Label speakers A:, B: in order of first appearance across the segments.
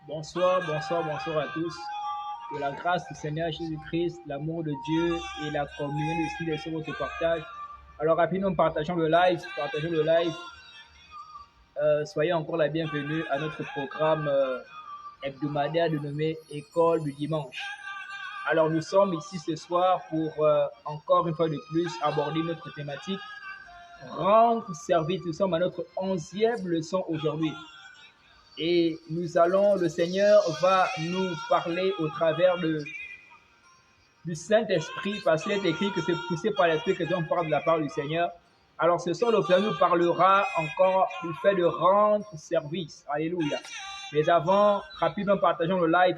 A: Bonsoir, bonsoir, bonsoir à tous. Que la grâce du Seigneur Jésus-Christ, l'amour de Dieu et la communion du Saint-Esprit se partagent. Alors rapidement, partageons le live, partageons le live. Soyez encore la bienvenue à notre programme hebdomadaire dénommé École du dimanche. Alors nous sommes ici ce soir pour encore une fois de plus aborder notre thématique rendre service. Nous sommes à notre 11e leçon aujourd'hui. Et le Seigneur va nous parler au travers du Saint-Esprit, parce qu'il est écrit que c'est poussé par l'Esprit que Dieu parle de la part du Seigneur. Alors ce soir, le Père nous parlera encore du fait de rendre service. Alléluia. Mais avant, rapidement, partageons le live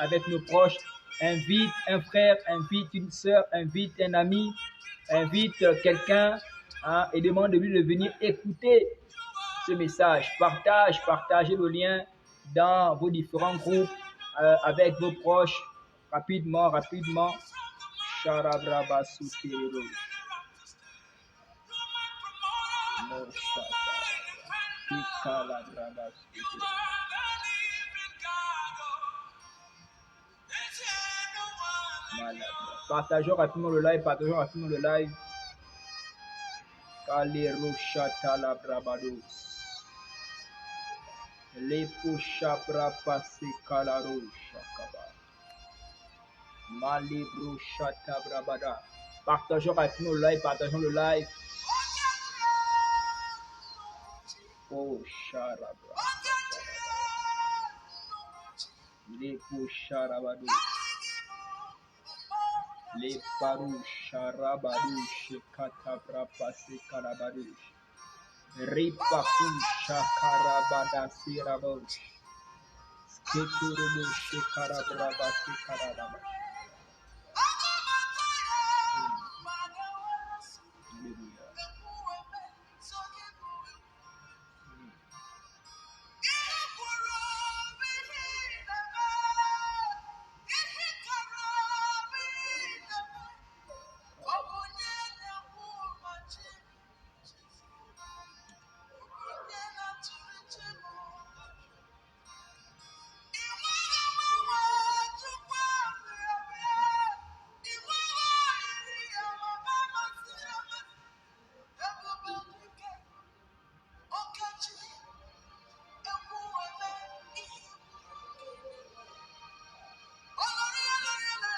A: avec nos proches. Invite un frère, invite une sœur, invite un ami, invite quelqu'un et demande de lui de venir écouter ce message. Partagez le lien dans vos différents groupes avec vos proches. Rapidement. Partageons rapidement le live. Kaleroshata la brabados. Les pushabra passé kalarosha kaba. Malibroshata brabada. Partageons rapidement le live. Oh, Sharabra. Les Pusharabados. Les Parusharabados. Katabra Pase Karabados. Ripakusha Karabada Sirabos. Keturubu Shikarabrabasi Karabas.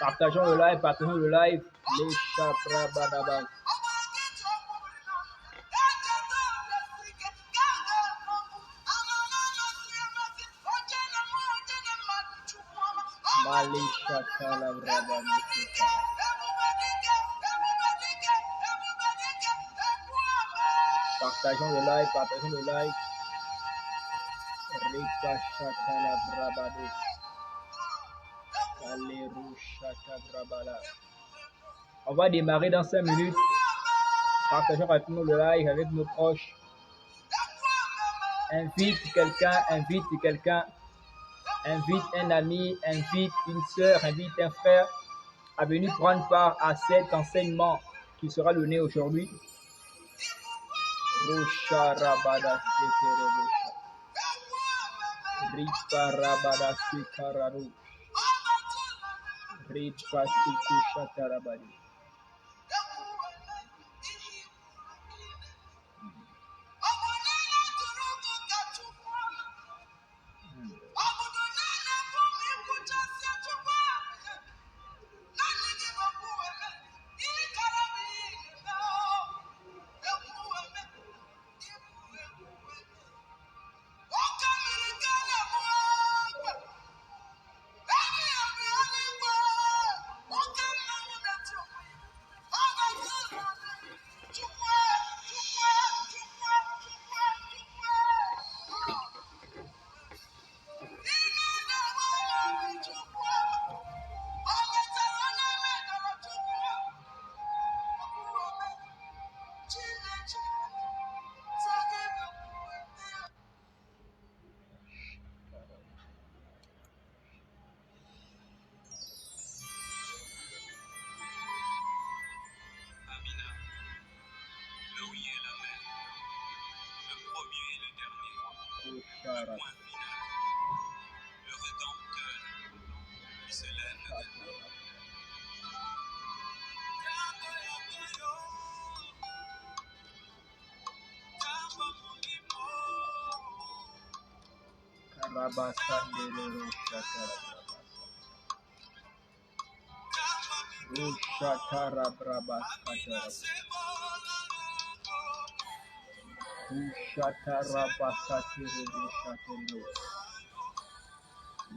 A: Partageons le live. Les Chaprabadabas. Malisha Kalabraba. Partageons le live. Rika Shatala Brabado. On va démarrer dans 5 minutes. Partageons rapidement le live avec nos proches. Invite quelqu'un. Invite un ami, invite une sœur, invite un frère à venir prendre part à cet enseignement qui sera donné aujourd'hui. Rosha Rabada Sekerebosha. Ripa Rabada Sekararo. Ripa Sekusha Tarabadi.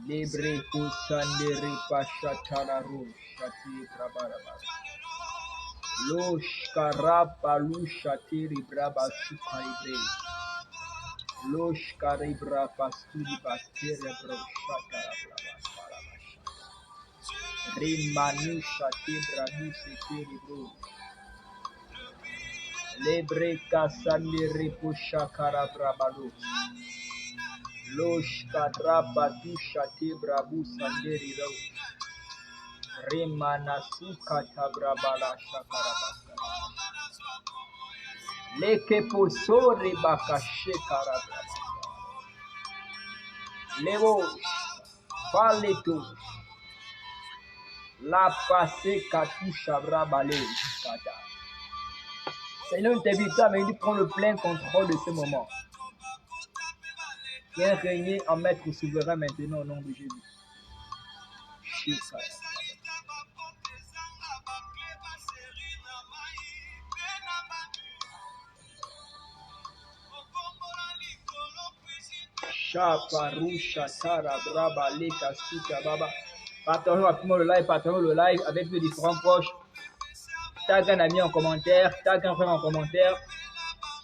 A: Libre kusandere pashatara shati brabaraba. Losh karapa lushatiri braba sukaribre. Losh karibra pasturi bastere bro shatara braba barabasha. Rimanu shati bradu sekiri bro. Lebre kasandere pushakara brabado. Losh kadrapa tu shati brabu sanderi ro. Remanasuka tabrabala shakarabaska. Leke posore bakashekara. Levo paleto. La passe katusha brabale kata. Seigneur, nous t'invitons, mais il prend le plein contrôle de ce moment. Viens régner en maître souverain maintenant au nom de Jésus. Shikara. Chaparusha Tara Braba Leka Suka Baba. Partagez rapidement le live, partagez le live avec les différents proches. Tag un ami en commentaire, tag un frère en commentaire.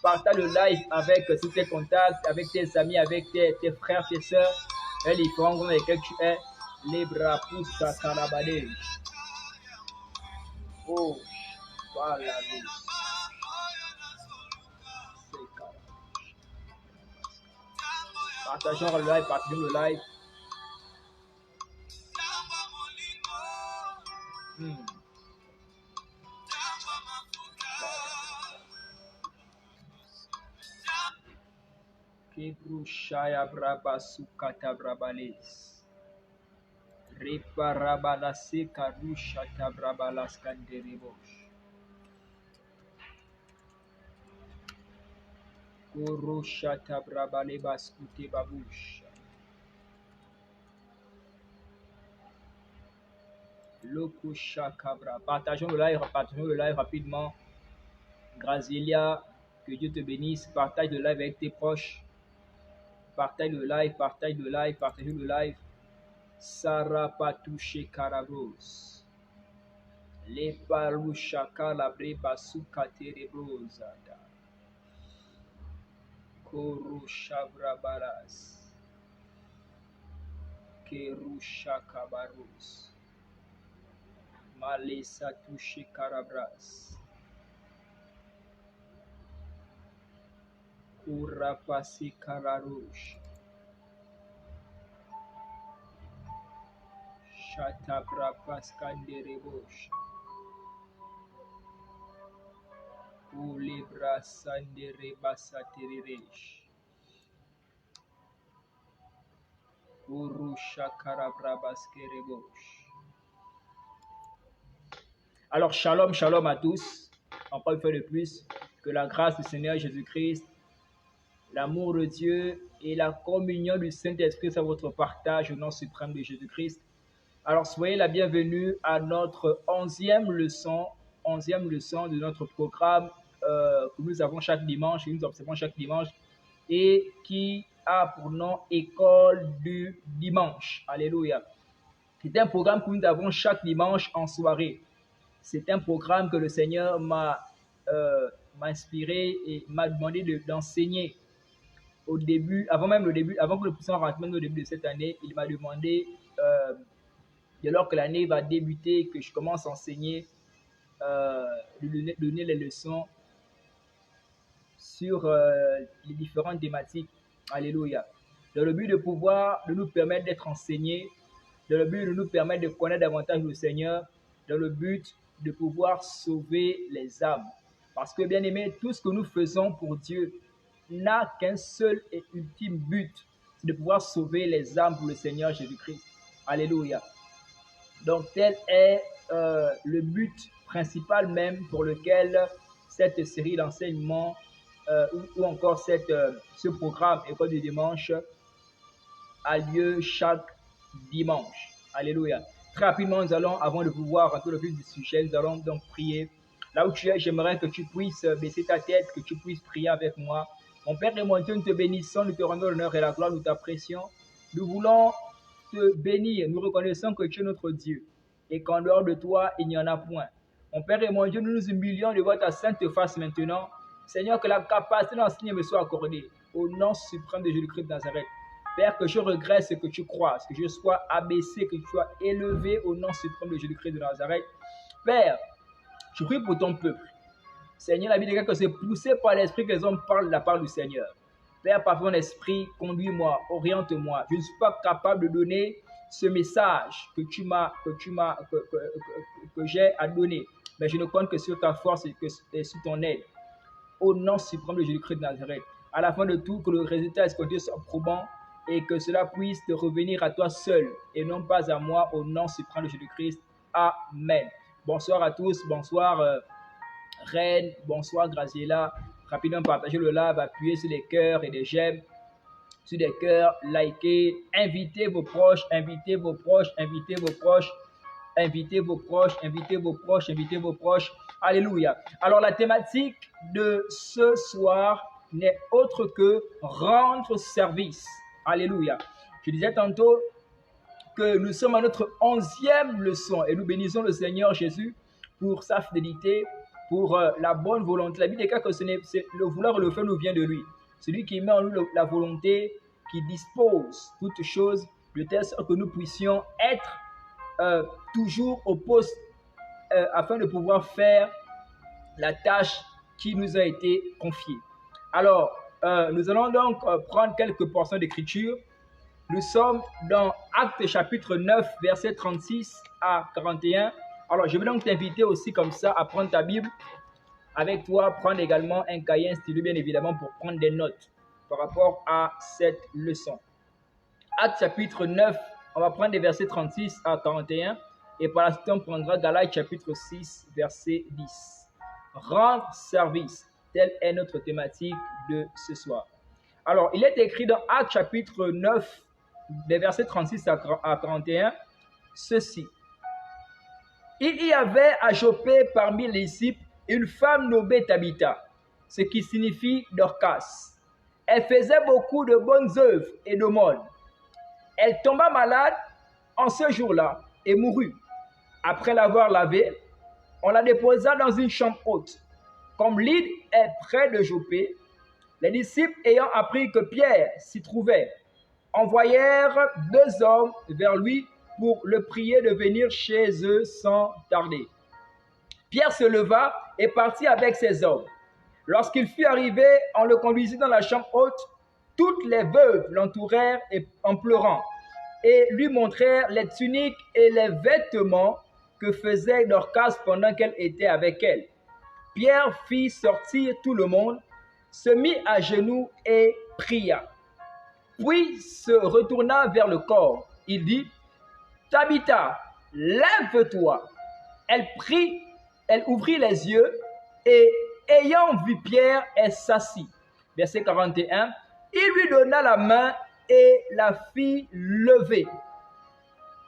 A: Partage le live avec tous tes contacts, avec tes amis, avec tes frères, tes soeurs, et les différents groupes avec lesquels tu es. Les bras poussent à Karabadé. Oh, voilà. Partageons le live, partageons le live. Kebrushaya braba sukata brabales. Reparabalase karusha tabrabalas kanderebosh. Kurusha tabrabale baskute babush. Lokusha kabra. Partageons le live rapidement. Grazilia, que Dieu te bénisse. Partage le live avec tes proches. Partage le live, partage le live, partagez le live. Sarah Patouche Karabros. Les Palouchaka Labre Basuka Terebrosada. Korusha Brabaras. Kerusha Kabaros. Malesa Touche Karabras. Kurapasi Kararouche. Chatabrapas Kanderebosh. Ulebra Sandere Basateriresh. Urusha Karabrabas Kerebosh. Alors, shalom, shalom à tous. Encore une fois de plus, que la grâce du Seigneur Jésus-Christ, l'amour de Dieu et la communion du Saint-Esprit soit votre partage au nom suprême de Jésus-Christ. Alors, soyez la bienvenue à notre 11e leçon de notre programme que nous avons chaque dimanche, que nous observons chaque dimanche, et qui a pour nom École du dimanche. Alléluia. C'est un programme que nous avons chaque dimanche en soirée. C'est un programme que le Seigneur m'a inspiré et m'a demandé d'enseigner au début, avant que le puissions rentrer au début de cette année. Il m'a demandé, dès lors que l'année va débuter, que je commence à enseigner, de donner les leçons sur les différentes thématiques. Alléluia. Dans le but de nous permettre d'être enseignés, dans le but de nous permettre de connaître davantage le Seigneur, dans le but de pouvoir sauver les âmes. Parce que, bien aimé, tout ce que nous faisons pour Dieu n'a qu'un seul et ultime but, c'est de pouvoir sauver les âmes pour le Seigneur Jésus-Christ. Alléluia. Donc tel est le but principal même pour lequel cette série d'enseignements ou encore ce programme École du dimanche a lieu chaque dimanche. Alléluia. Très rapidement, nous allons, avant de pouvoir rentrer le vif du sujet, nous allons donc prier. Là où tu es, j'aimerais que tu puisses baisser ta tête, que tu puisses prier avec moi. Mon Père et mon Dieu, nous te bénissons, nous te rendons l'honneur et la gloire, nous t'apprécions. Nous voulons te bénir, nous reconnaissons que tu es notre Dieu et qu'en dehors de toi, il n'y en a point. Mon Père et mon Dieu, nous nous humilions devant ta sainte face maintenant. Seigneur, que la capacité d'enseigner me soit accordée au nom suprême de Jésus-Christ de Nazareth. Père, que je regrette ce que tu crois, que je sois abaissé, que tu sois élevé au nom suprême de Jésus-Christ de Nazareth. Père, je prie pour ton peuple. Seigneur, la Bible dit que c'est poussé par l'Esprit que les hommes parlent de la part du Seigneur. Père, par ton esprit, conduis-moi, oriente-moi. Je ne suis pas capable de donner ce message que j'ai à donner. Mais je ne compte que sur ta force et sur ton aide. Au nom suprême de Jésus-Christ de Nazareth. À la fin de tout, que le résultat escompté soit probant et que cela puisse te revenir à toi seul et non pas à moi, au nom suprême de Jésus-Christ. Amen. Bonsoir à tous, bonsoir Reine, bonsoir Graziella. Rapidement partagez le live, appuyez sur les cœurs et les j'aime, sur des cœurs, likez, invitez vos proches, invitez vos proches, invitez vos proches, invitez vos proches, invitez vos proches, invitez vos proches. Alléluia. Alors la thématique de ce soir n'est autre que rendre service. Alléluia. Je disais tantôt que nous sommes à notre 11e leçon et nous bénissons le Seigneur Jésus pour sa fidélité, pour la bonne volonté. La Bible dit que c'est le vouloir et le faire nous vient de lui. Celui qui met en nous la volonté, qui dispose toutes choses de telle sorte que nous puissions être toujours au poste afin de pouvoir faire la tâche qui nous a été confiée. Alors, nous allons donc prendre quelques portions d'écriture. Nous sommes dans Actes chapitre 9, versets 36 à 41. Alors, je vais donc t'inviter aussi comme ça à prendre ta Bible avec toi, prendre également un cahier, un stylo bien évidemment pour prendre des notes par rapport à cette leçon. Actes chapitre 9, on va prendre des versets 36 à 41 et par la suite on prendra Galates chapitre 6, verset 10. Rendre service, telle est notre thématique de ce soir. Alors, il est écrit dans Actes chapitre 9, des versets 36 à 41, ceci. Il y avait à Joppé parmi les disciples une femme nommée Tabitha, ce qui signifie Dorcas. Elle faisait beaucoup de bonnes œuvres et d'aumônes. Elle tomba malade en ce jour-là et mourut. Après l'avoir lavée, on la déposa dans une chambre haute. Comme l'île est près de Joppé, les disciples ayant appris que Pierre s'y trouvait, envoyèrent 2 hommes vers lui pour le prier de venir chez eux sans tarder. Pierre se leva et partit avec ses hommes. Lorsqu'il fut arrivé, on le conduisit dans la chambre haute. Toutes les veuves l'entourèrent en pleurant et lui montrèrent les tuniques et les vêtements que faisait Dorcas pendant qu'elle était avec elle. Pierre fit sortir tout le monde, se mit à genoux et pria. Puis se retourna vers le corps. Il dit, « Tabitha, lève-toi. » Elle ouvrit les yeux et, ayant vu Pierre, elle s'assit. Verset 41, il lui donna la main et la fit lever.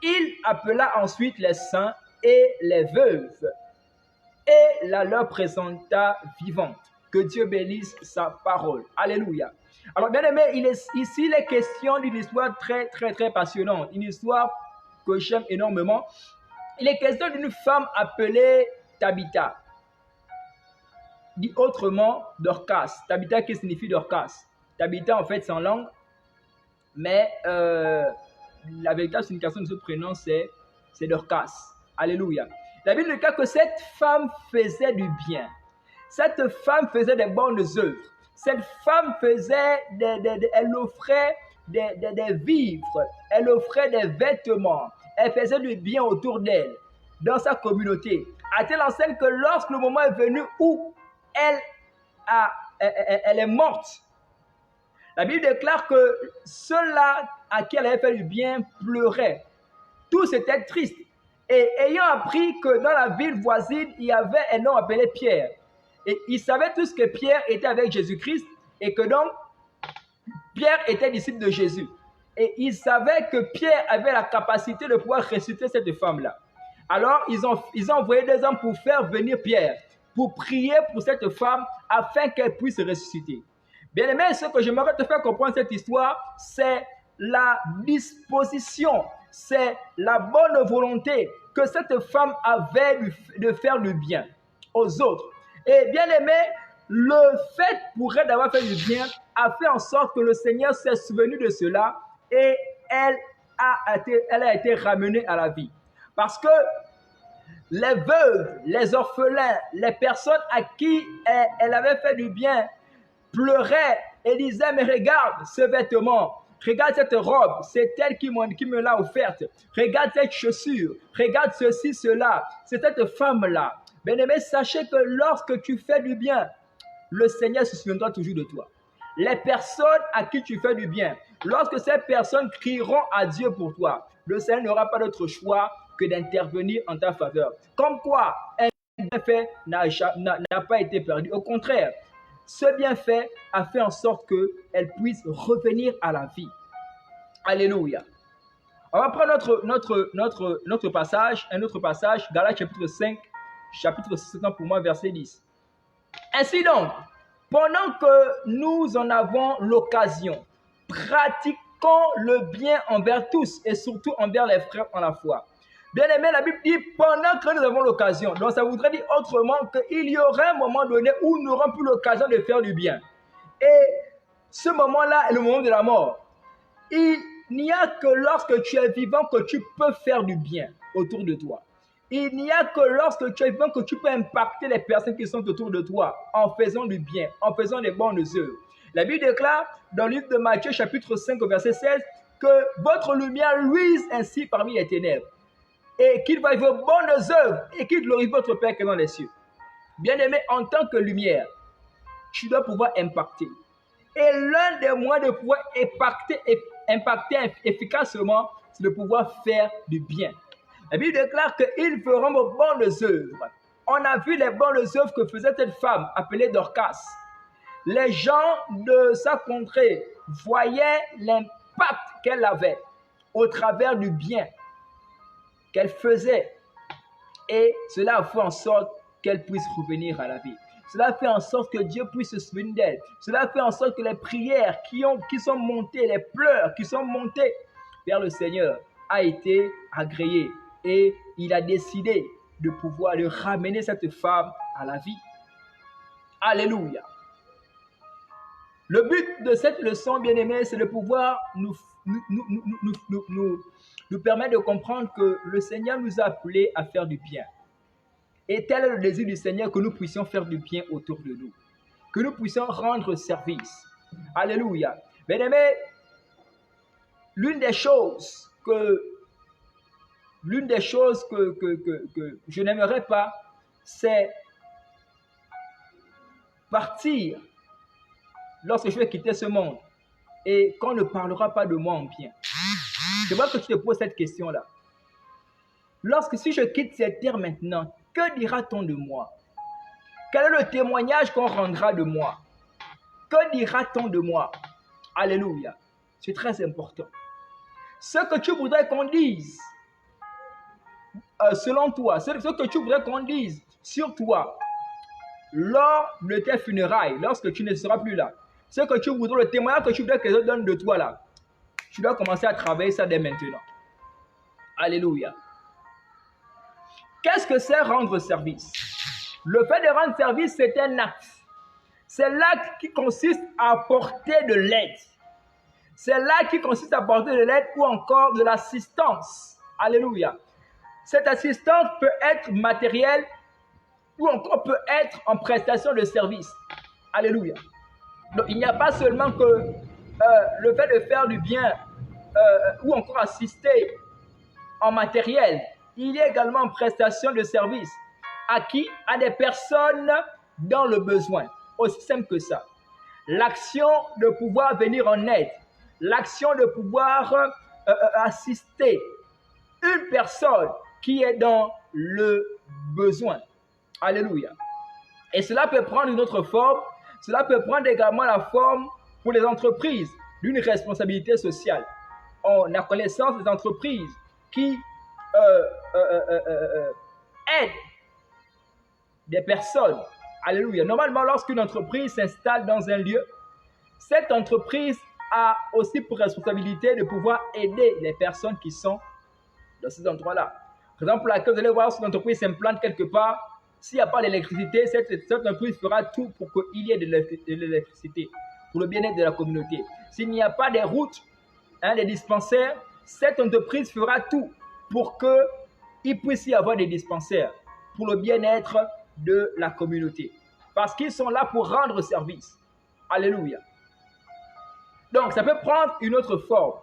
A: Il appela ensuite les saints et les veuves et la leur présenta vivante. Que Dieu bénisse sa parole. Alléluia. Alors, bien aimé, ici, il est question d'une histoire très, très, très passionnante. Une histoire que j'aime énormément. Il est question d'une femme appelée Tabitha. Dit autrement, Dorcas. Tabitha qui signifie Dorcas. Tabitha, en fait, c'est en langue. Mais la véritable signification de ce prénom, c'est Dorcas. Alléluia. La Bible dit que cette femme faisait du bien. Cette femme faisait des bonnes œuvres. Cette femme elle offrait des vivres. Elle offrait des vêtements. Elle faisait du bien autour d'elle, dans sa communauté. À telle enseigne que lorsque le moment est venu où elle est morte, la Bible déclare que ceux-là à qui elle avait fait du bien pleuraient. Tous étaient tristes. Et ayant appris que dans la ville voisine, il y avait un homme appelé Pierre. Et ils savaient tous que Pierre était avec Jésus-Christ et que donc Pierre était disciple de Jésus. Et ils savaient que Pierre avait la capacité de pouvoir ressusciter cette femme-là. Alors, ils ont envoyé des hommes pour faire venir Pierre, pour prier pour cette femme afin qu'elle puisse ressusciter. Bien aimé, ce que j'aimerais te faire comprendre cette histoire, c'est la disposition, c'est la bonne volonté que cette femme avait de faire du bien aux autres. Et bien aimé, le fait pour elle d'avoir fait du bien a fait en sorte que le Seigneur s'est souvenu de cela et elle a été ramenée à la vie. Parce que les veuves, les orphelins, les personnes à qui elle avait fait du bien pleuraient et disaient, mais regarde ce vêtement, regarde cette robe, c'est elle qui me l'a offerte, regarde cette chaussure, regarde ceci, cela, c'est cette femme-là. Bien-aimé, sachez que lorsque tu fais du bien, le Seigneur se souviendra toujours de toi. Les personnes à qui tu fais du bien, lorsque ces personnes crieront à Dieu pour toi, le Seigneur n'aura pas d'autre choix que d'intervenir en ta faveur. Comme quoi, un bienfait n'a pas été perdu. Au contraire, ce bienfait a fait en sorte qu'elle puisse revenir à la vie. Alléluia. On va prendre notre passage, un autre passage, Galates chapitre 5, chapitre 7 pour moi, verset 10. Ainsi donc, pendant que nous en avons l'occasion, pratiquons le bien envers tous et surtout envers les frères en la foi. Bien aimé, la Bible dit pendant que nous avons l'occasion. Donc ça voudrait dire autrement qu'il y aurait un moment donné où nous n'aurons plus l'occasion de faire du bien. Et ce moment-là est le moment de la mort. Il n'y a que lorsque tu es vivant que tu peux faire du bien autour de toi. Il n'y a que lorsque tu es vivant que tu peux impacter les personnes qui sont autour de toi en faisant du bien, en faisant des bonnes œuvres. La Bible déclare dans le livre de Matthieu chapitre 5 verset 16 que votre lumière luise ainsi parmi les ténèbres et qu'il va y vos bonnes œuvres et qu'il glorifie votre Père qui est dans les cieux. Bien-aimé, en tant que lumière, tu dois pouvoir impacter. Et l'un des moyens de pouvoir impacter efficacement, c'est de pouvoir faire du bien. La Bible déclare qu'ils feront vos bonnes œuvres. On a vu les bonnes œuvres que faisait cette femme appelée Dorcas. Les gens de sa contrée voyaient l'impact qu'elle avait au travers du bien qu'elle faisait. Et cela a fait en sorte qu'elle puisse revenir à la vie. Cela fait en sorte que Dieu puisse se souvenir d'elle. Cela fait en sorte que les prières qui sont montées, les pleurs qui sont montés vers le Seigneur a été agréées. Et il a décidé de pouvoir ramener cette femme à la vie. Alléluia. Le but de cette leçon, bien-aimés, c'est de pouvoir nous permettre de comprendre que le Seigneur nous a appelés à faire du bien. Et tel est le désir du Seigneur que nous puissions faire du bien autour de nous. Que nous puissions rendre service. Alléluia. Bien-aimés, l'une des choses que je n'aimerais pas, c'est partir lorsque je vais quitter ce monde et qu'on ne parlera pas de moi en bien. Je vois que tu te poses cette question-là. Si je quitte cette terre maintenant, que dira-t-on de moi? Quel est le témoignage qu'on rendra de moi? Que dira-t-on de moi? Alléluia. C'est très important. Ce que tu voudrais qu'on dise selon toi, ce que tu voudrais qu'on dise sur toi lors de tes funérailles, lorsque tu ne seras plus là, ce que tu voudrais, le témoignage que tu voudrais que les autres donnent de toi là, tu dois commencer à travailler ça dès maintenant. Alléluia. Qu'est-ce que c'est rendre service? Le fait de rendre service, c'est un acte. C'est l'acte qui consiste à apporter de l'aide. C'est l'acte qui consiste à apporter de l'aide ou encore de l'assistance. Alléluia. Cette assistance peut être matérielle ou encore peut être en prestation de service. Alléluia. Donc, il n'y a pas seulement que le fait de faire du bien ou encore assister en matériel. Il y a également en prestation de service. À qui? À des personnes dans le besoin. Aussi simple que ça. L'action de pouvoir venir en aide. L'action de pouvoir assister une personne qui est dans le besoin. Alléluia. Et cela peut prendre une autre forme. Cela peut prendre également la forme pour les entreprises d'une responsabilité sociale. On a connaissance des entreprises qui aident des personnes. Alléluia. Normalement, lorsqu'une entreprise s'installe dans un lieu, cette entreprise a aussi pour responsabilité de pouvoir aider les personnes qui sont dans ces endroits-là. Par exemple, là, quand vous allez voir si une entreprise s'implante quelque part, s'il n'y a pas d'électricité, cette entreprise fera tout pour qu'il y ait de l'électricité, pour le bien-être de la communauté. S'il n'y a pas de routes, des dispensaires, cette entreprise fera tout pour qu'il puisse y avoir des dispensaires, pour le bien-être de la communauté. Parce qu'ils sont là pour rendre service. Alléluia. Donc, ça peut prendre une autre forme.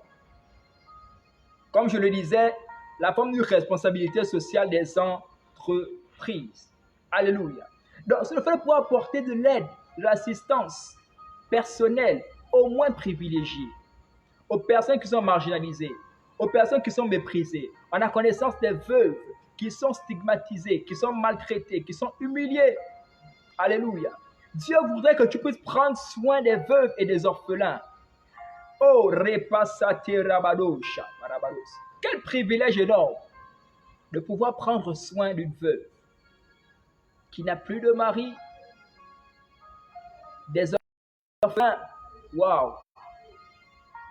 A: Comme je le disais, la forme d'une responsabilité sociale des entreprises. Alléluia. Donc, c'est le fait de pouvoir apporter de l'aide, de l'assistance personnelle, au moins privilégiée, aux personnes qui sont marginalisées, aux personnes qui sont méprisées. On a connaissance des veuves qui sont stigmatisées, qui sont maltraitées, qui sont humiliées. Alléluia. Dieu voudrait que tu puisses prendre soin des veuves et des orphelins. Oh, repassate rabadosha. Quel privilège énorme de pouvoir prendre soin d'une veuve qui n'a plus de mari, des orphelins. Waouh!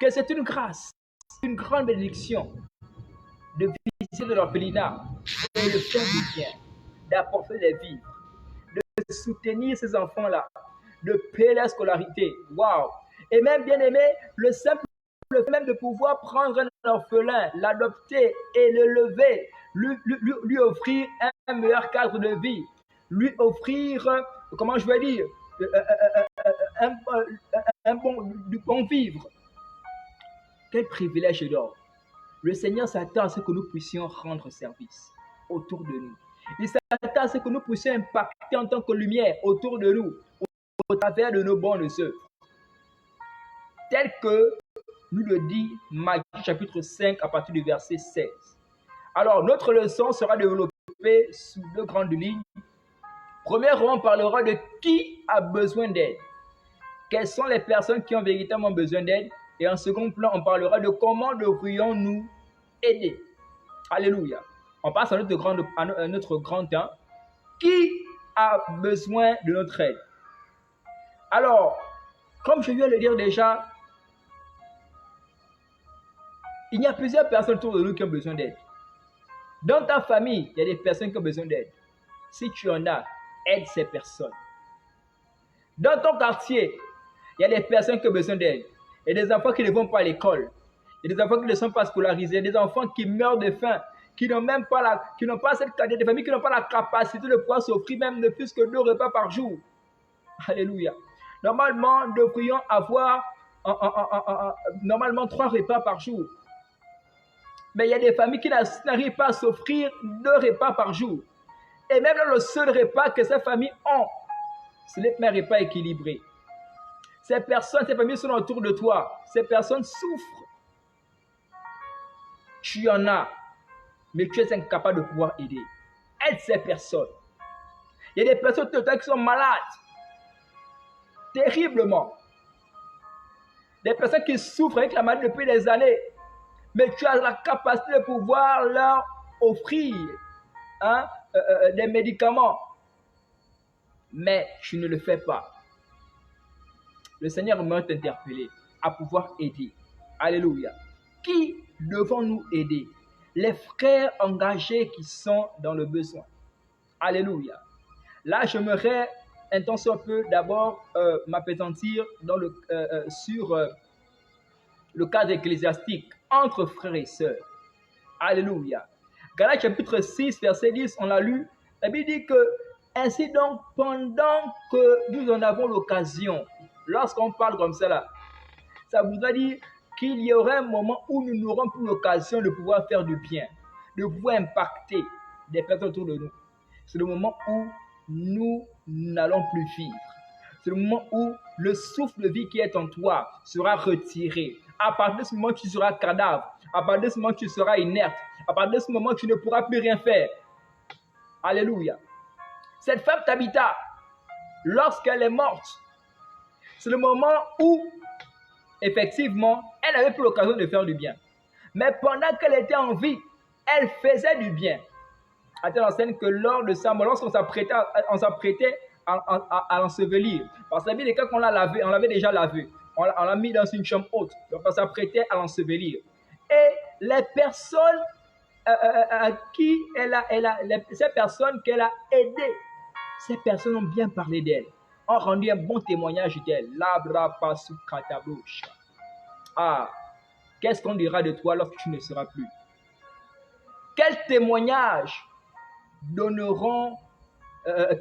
A: Que c'est une grâce, une grande bénédiction de visiter l'orphelinat, de faire du bien, d'apporter des vivres, de soutenir ces enfants-là, de payer la scolarité. Waouh! Et même, bien aimé, le simple fait même de pouvoir prendre un orphelin, l'adopter et le lever, lui offrir un meilleur cadre de vie, lui offrir, comment je vais dire, du bon vivre. Quel privilège d'or. Le Seigneur s'attend à ce que nous puissions rendre service autour de nous. Il s'attend à ce que nous puissions impacter en tant que lumière autour de nous, au travers de nos bonnes œuvres. Tel que nous le dit Matthieu chapitre 5 à partir du verset 16. Alors, notre leçon sera développée sous deux grandes lignes. Premièrement, on parlera de qui a besoin d'aide. Quelles sont les personnes qui ont véritablement besoin d'aide. Et en second plan, on parlera de comment devrions-nous aider. Alléluia. On passe à notre grand temps. Qui a besoin de notre aide? Alors, comme je viens de le dire déjà, il y a plusieurs personnes autour de nous qui ont besoin d'aide. Dans ta famille, il y a des personnes qui ont besoin d'aide. Si tu en as, aide ces personnes. Dans ton quartier, il y a des personnes qui ont besoin d'aide. Il y a des enfants qui ne vont pas à l'école. Il y a des enfants qui ne sont pas scolarisés. Il y a des enfants qui meurent de faim, qui n'ont même pas cette qualité de famille, qui n'ont pas la capacité de pouvoir s'offrir même ne plus que 2 repas par jour. Alléluia. Normalement, nous devrions avoir normalement 3 repas par jour. Mais il y a des familles qui n'arrivent pas à s'offrir 2 repas par jour. Et même dans le seul repas que ces familles ont, ce n'est pas un repas équilibré. Ces personnes, ces familles sont autour de toi. Ces personnes souffrent. Tu en as, mais tu es incapable de pouvoir aider. Aide ces personnes. Il y a des personnes autour de toi qui sont malades. Terriblement. Des personnes qui souffrent avec la maladie depuis des années. Mais tu as la capacité de pouvoir leur offrir des médicaments. Mais tu ne le fais pas. Le Seigneur m'a interpellé à pouvoir aider. Alléluia. Qui devons-nous aider? Les frères engagés qui sont dans le besoin. Alléluia. Là, j'aimerais un temps soit peu d'abord m'appesantir sur le cadre ecclésiastique entre frères et sœurs. Alléluia. Galates chapitre 6, verset 10, on l'a lu. La Bible dit que ainsi donc, pendant que nous en avons l'occasion, lorsqu'on parle comme ça là, ça voudrait dire qu'il y aurait un moment où nous n'aurons plus l'occasion de pouvoir faire du bien, de pouvoir impacter des personnes autour de nous. C'est le moment où nous n'allons plus vivre. C'est le moment où le souffle de vie qui est en toi sera retiré. À partir de ce moment, tu seras cadavre. À partir de ce moment, tu seras inerte. À partir de ce moment, tu ne pourras plus rien faire. Alléluia. Cette femme Tabitha, lorsqu'elle est morte, c'est le moment où, effectivement, elle n'avait plus l'occasion de faire du bien. Mais pendant qu'elle était en vie, elle faisait du bien. À telle enseigne que lors de sa mort, lorsqu'on s'apprêtait à l'ensevelir, parce que la Bible, quand on l'a lavé, on l'avait déjà lavé, on l'a mis dans une chambre haute, donc on s'apprêtait à l'ensevelir. Et les personnes à qui ces personnes qu'elle a aidées, ces personnes ont bien parlé d'elle, ont rendu un bon témoignage d'elle. Ah, qu'est-ce qu'on dira de toi lorsque tu ne seras plus? Quel témoignage donneront,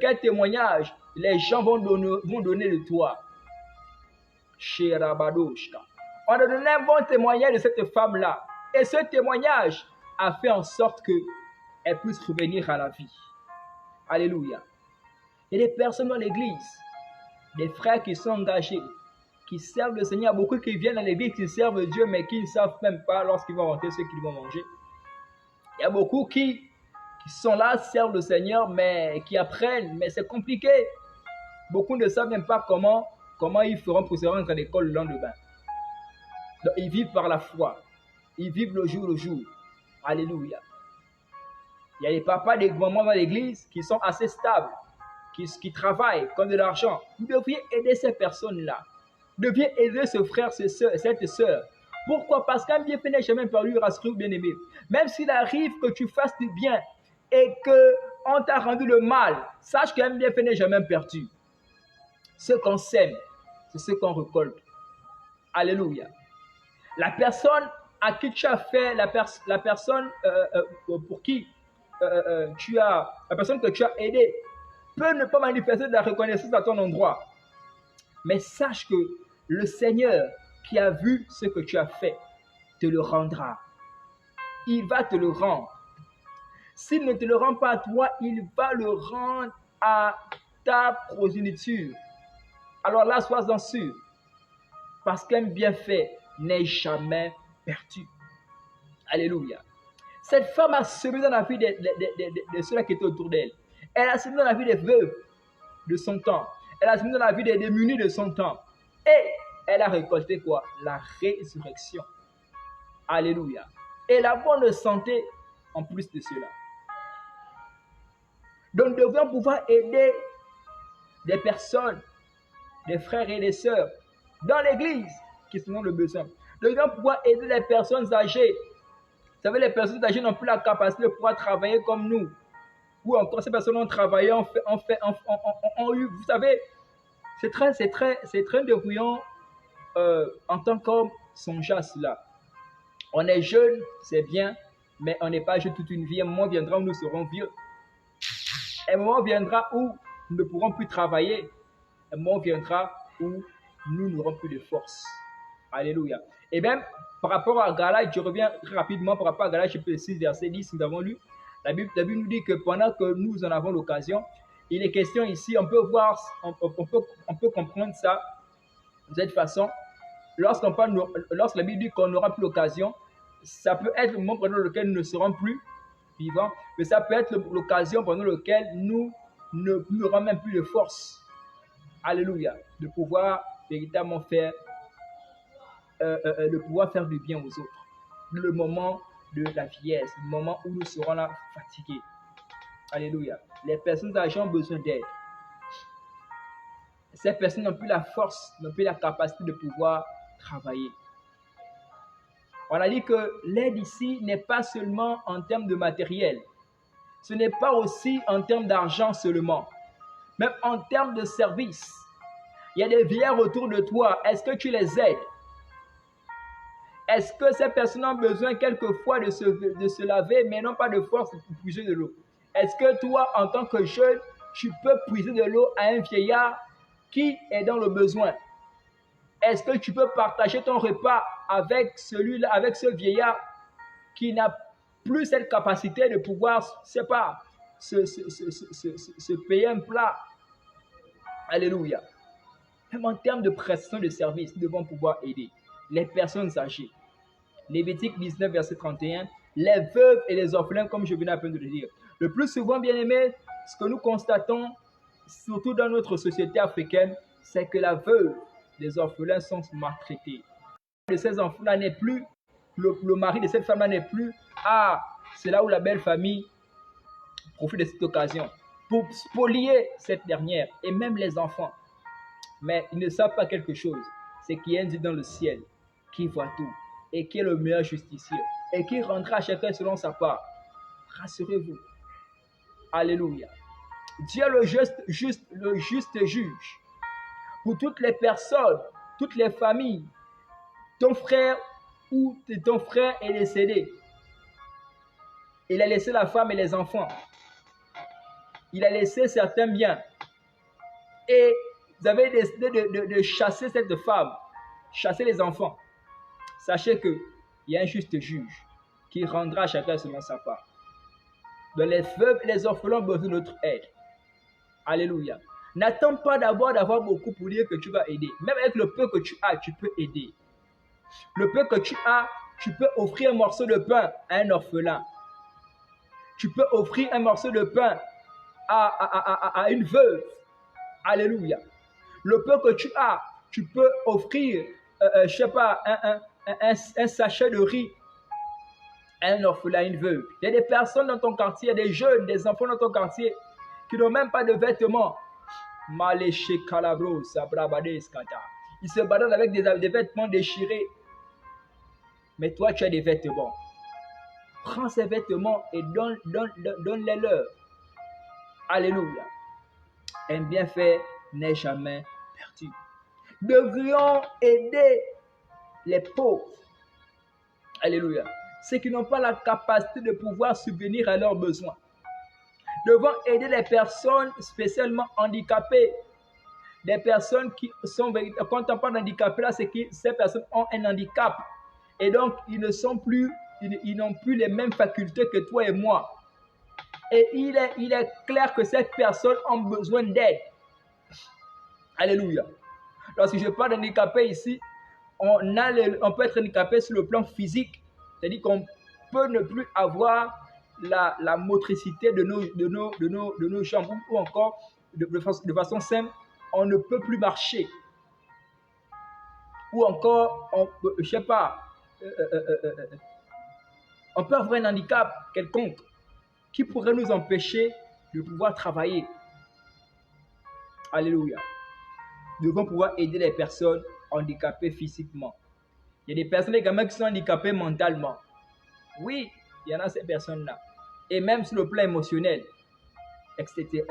A: quel témoignage les gens vont donner de toi? On a donné un bon témoignage de cette femme-là. Et ce témoignage a fait en sorte qu'elle puisse revenir à la vie. Alléluia. Il y a des personnes dans l'église, des frères qui sont engagés, qui servent le Seigneur. Beaucoup qui viennent à l'église, qui servent Dieu, mais qui ne savent même pas lorsqu'ils vont rentrer ce qu'ils vont manger. Il y a beaucoup qui sont là, servent le Seigneur, mais qui apprennent, mais c'est compliqué. Beaucoup ne savent même pas comment ils feront pour se rendre à l'école le lendemain. Donc, ils vivent par la foi. Ils vivent le jour. Alléluia. Il y a des papas, des mamans dans l'église qui sont assez stables, qui travaillent comme de l'argent. Vous devriez aider ces personnes-là. Vous devriez aider ce frère, cette sœur. Pourquoi? Parce qu'un bienfait n'est jamais perdu, rassurez-vous bien-aimé. Même s'il arrive que tu fasses du bien et qu'on t'a rendu le mal, sache qu'un bienfait n'est jamais perdu. Ce qu'on sème, c'est ce qu'on récolte. Alléluia. La personne à qui tu as fait, la personne pour qui la personne que tu as aidée peut ne pas manifester de la reconnaissance à ton endroit. Mais sache que le Seigneur qui a vu ce que tu as fait te le rendra. Il va te le rendre. S'il ne te le rend pas à toi, il va le rendre à ta progéniture. Alors là, sois-en sûr. Parce qu'un bienfait n'est jamais perdu. Alléluia. Cette femme a semé dans la vie de ceux-là qui étaient autour d'elle. Elle a semé dans la vie des veuves de son temps. Elle a semé dans la vie des démunis de son temps. Et elle a récolté quoi? La résurrection. Alléluia. Et la bonne santé en plus de cela. Donc nous devons pouvoir aider des personnes, des frères et des sœurs dans l'église qui sont dans le besoin. Nous devons pouvoir aider les personnes âgées. Vous savez, les personnes âgées n'ont plus la capacité de pouvoir travailler comme nous. Ou encore, ces personnes ont travaillé, ont eu, vous savez, c'est très débrouillant en tant qu'homme songer à cela. On est jeune, c'est bien, mais on n'est pas jeune toute une vie. Un moment viendra où nous serons vieux. Un moment viendra où nous ne pourrons plus travailler. Un moment viendra où nous n'aurons plus de force. Alléluia. Et bien, par rapport à Galates, je reviens très rapidement par rapport à Galates, chapitre 6, verset 10, nous avons lu. La Bible nous dit que pendant que nous en avons l'occasion, il est question ici, on peut voir, on peut comprendre ça de cette façon. Lorsque la Bible dit qu'on n'aura plus l'occasion, ça peut être le moment pendant lequel nous ne serons plus vivants, mais ça peut être l'occasion pendant laquelle nous n'aurons même plus de force. Alléluia. De pouvoir véritablement faire du bien aux autres. Le moment de la vieillesse, le moment où nous serons là fatigués. Alléluia. Les personnes âgées ont besoin d'aide. Ces personnes n'ont plus la force, n'ont plus la capacité de pouvoir travailler. On a dit que l'aide ici n'est pas seulement en termes de matériel. Ce n'est pas aussi en termes d'argent seulement. Même en termes de service. Il y a des vieillards autour de toi. Est-ce que tu les aides? Est-ce que ces personnes ont besoin quelquefois de se laver, mais n'ont pas de force pour puiser de l'eau? Est-ce que toi, en tant que jeune, tu peux puiser de l'eau à un vieillard qui est dans le besoin? Est-ce que tu peux partager ton repas avec celui-là, avec ce vieillard qui n'a plus cette capacité de pouvoir, je ne sais pas, se payer un plat? Alléluia. Même en termes de prestation de service, nous devons pouvoir aider. les personnes âgées. Lévitique 19, verset 31, les veuves et les orphelins, comme je venais à peine de le dire. Le plus souvent, bien aimé, ce que nous constatons, surtout dans notre société africaine, c'est que la veuve, les orphelins sont maltraités. De ces enfants-là n'est plus, le mari de cette femme-là n'est plus, c'est là où la belle famille profite de cette occasion pour spolier cette dernière et même les enfants. Mais ils ne savent pas quelque chose, c'est qu'il y a un Dieu dans le ciel qui voit tout et qui est le meilleur justicier et qui rendra à chacun selon sa part. Rassurez-vous. Alléluia. Dieu le juste juge pour toutes les personnes, toutes les familles. Ton frère ou ton frère est décédé. Il a laissé la femme et les enfants. Il a laissé certains biens. Et vous avez décidé de chasser cette femme, chasser les enfants. Sachez qu'il y a un juste juge qui rendra à chacun selon sa part. Donc les veuves et les orphelins ont besoin de notre aide. Alléluia. N'attends pas d'abord d'avoir beaucoup pour dire que tu vas aider. Même avec le peu que tu as, tu peux aider. Le peu que tu as, tu peux offrir un morceau de pain à un orphelin. Tu peux offrir un morceau de pain à une veuve. Alléluia. Le peu que tu as, tu peux offrir, je sais pas, un sachet de riz à un orphelin, à une veuve. Il y a des personnes dans ton quartier, des jeunes, des enfants dans ton quartier qui n'ont même pas de vêtements. Maléché calabro, sabrabade skata. Ils se baladent avec des vêtements déchirés. Mais toi, tu as des vêtements. Prends ces vêtements et donne-les-leur. Alléluia. Un bienfait n'est jamais perdu. Nous devrions aider les pauvres. Alléluia. Ceux qui n'ont pas la capacité de pouvoir subvenir à leurs besoins. Nous devons aider les personnes spécialement handicapées. Des personnes qui sont, quand on parle d'handicapés, là, c'est que ces personnes ont un handicap. Et donc, ils n'ont plus les mêmes facultés que toi et moi. Et il est clair que ces personnes ont besoin d'aide. Alléluia. Lorsque je parle d'handicapé ici, on peut être handicapé sur le plan physique. C'est-à-dire qu'on peut ne plus avoir la motricité de nos jambes. Ou encore, de façon simple, on ne peut plus marcher. Ou encore, je ne sais pas, on peut avoir un handicap quelconque qui pourrait nous empêcher de pouvoir travailler. Alléluia. Nous devons pouvoir aider les personnes handicapées physiquement. Il y a des personnes également qui sont handicapées mentalement. Oui, il y en a ces personnes-là. Et même sur le plan émotionnel, etc.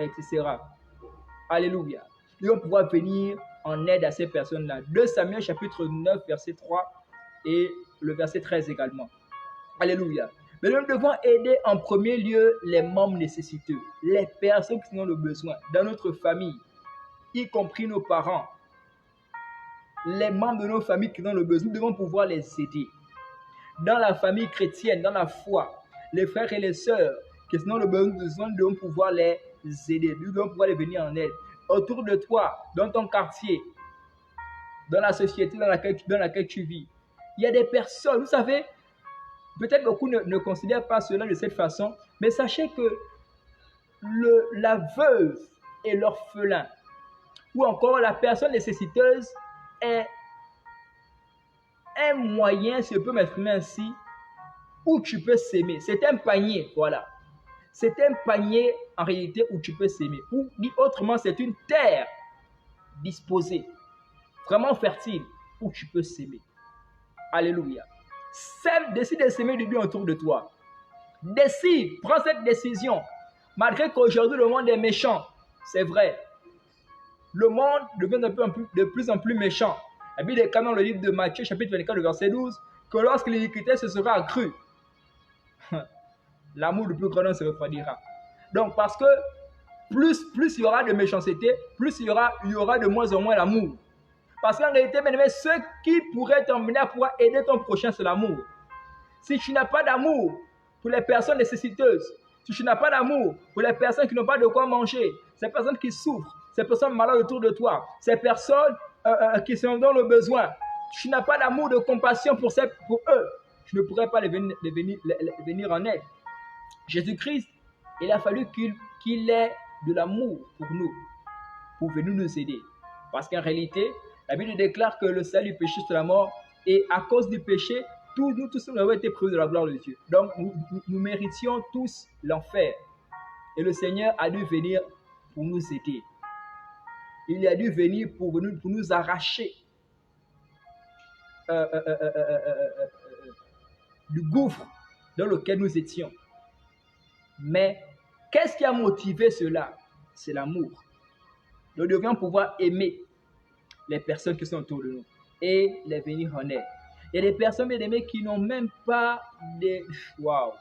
A: Alléluia. Nous devons pouvoir venir en aide à ces personnes-là. 2 Samuel chapitre 9, verset 3 et le verset 13 également. Alléluia. Mais nous devons aider en premier lieu les membres nécessiteux, les personnes qui ont le besoin, dans notre famille, y compris nos parents, les membres de nos familles qui ont le besoin, nous devons pouvoir les aider. Dans la famille chrétienne, dans la foi, les frères et les sœurs qui ont le besoin, nous devons pouvoir les aider, nous devons pouvoir les venir en aide. Autour de toi, dans ton quartier, dans la société dans laquelle tu vis, il y a des personnes, vous savez, peut-être beaucoup ne considèrent pas cela de cette façon, mais sachez que la veuve et l'orphelin, ou encore la personne nécessiteuse, est un moyen, si je peux m'exprimer ainsi, où tu peux s'aimer. C'est un panier, voilà. C'est un panier en réalité où tu peux s'aimer. Ou dit autrement, c'est une terre disposée, vraiment fertile, où tu peux s'aimer. Alléluia. Décide de s'aimer du bien autour de toi. Décide, prends cette décision. Malgré qu'aujourd'hui le monde est méchant, c'est vrai. Le monde devient de plus en plus méchant. La Bible déclare dans le livre de Matthieu, chapitre 24, verset 12, que lorsque l'iniquité se sera accrue, l'amour du plus grand se refroidira. Donc, parce que plus il y aura de méchanceté, plus il y aura de moins en moins l'amour. Parce qu'en réalité, bien aimé, ce qui pourrait t'emmener à pouvoir aider ton prochain, c'est l'amour. Si tu n'as pas d'amour pour les personnes nécessiteuses, si tu n'as pas d'amour pour les personnes qui n'ont pas de quoi manger, ces personnes qui souffrent, ces personnes malades autour de toi, ces personnes qui sont dans le besoin, tu n'as pas d'amour, de compassion pour eux, tu ne pourrais pas les venir en aide. Jésus-Christ, il a fallu qu'il ait de l'amour pour nous, pour venir nous aider. Parce qu'en réalité, la Bible déclare que le salut du péché, c'est la mort. Et à cause du péché, nous tous nous avons été privés de la gloire de Dieu. Donc, nous méritions tous l'enfer. Et le Seigneur a dû venir pour nous aider. Il a dû venir pour nous arracher du gouffre dans lequel nous étions. Mais qu'est-ce qui a motivé cela? C'est l'amour. Nous devions pouvoir aimer les personnes qui sont autour de nous et les venir en aide. Il y a des personnes, bien aimées, qui n'ont même pas des... Waouh!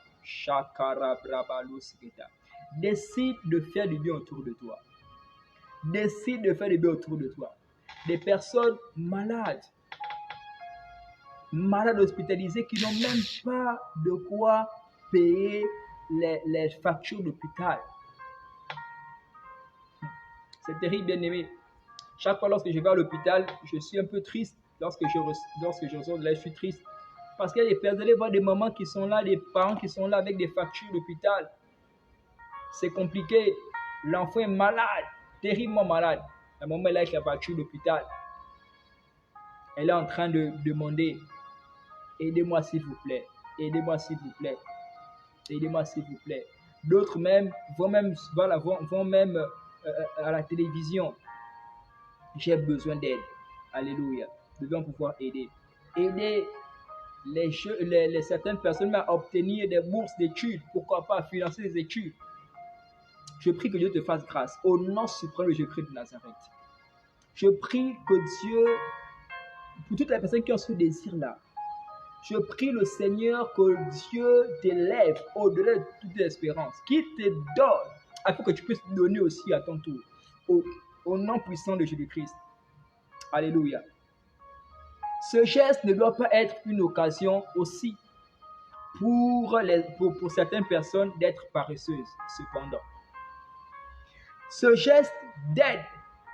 A: Décide de faire du bien autour de toi. Décide de faire du bien autour de toi. Des personnes malades hospitalisées qui n'ont même pas de quoi payer les factures d'hôpital. C'est terrible, bien aimé. Chaque fois lorsque je vais à l'hôpital, je suis un peu triste. Lorsque je ressors de là, je suis triste. Parce qu'il y a des personnes, voir des mamans qui sont là, des parents qui sont là avec des factures d'hôpital. C'est compliqué. L'enfant est malade, terriblement malade. La maman est là avec la facture d'hôpital. Elle est en train de demander, aidez-moi s'il vous plaît, aidez-moi s'il vous plaît, aidez-moi s'il vous plaît. D'autres même vont même à la télévision. J'ai besoin d'aide. Alléluia. Nous devons pouvoir aider. Aider certaines personnes à obtenir des bourses d'études. Pourquoi pas financer des études. Je prie que Dieu te fasse grâce. Au nom suprême de Jésus-Christ de Nazareth. Je prie que Dieu, pour toutes les personnes qui ont ce désir-là, je prie le Seigneur que Dieu t'élève au-delà de toute espérance, qu'il te donne, afin que tu puisses donner aussi à ton tour, au nom puissant de Jésus-Christ. Alléluia. Ce geste ne doit pas être une occasion aussi pour certaines personnes d'être paresseuses, cependant. Ce geste d'aide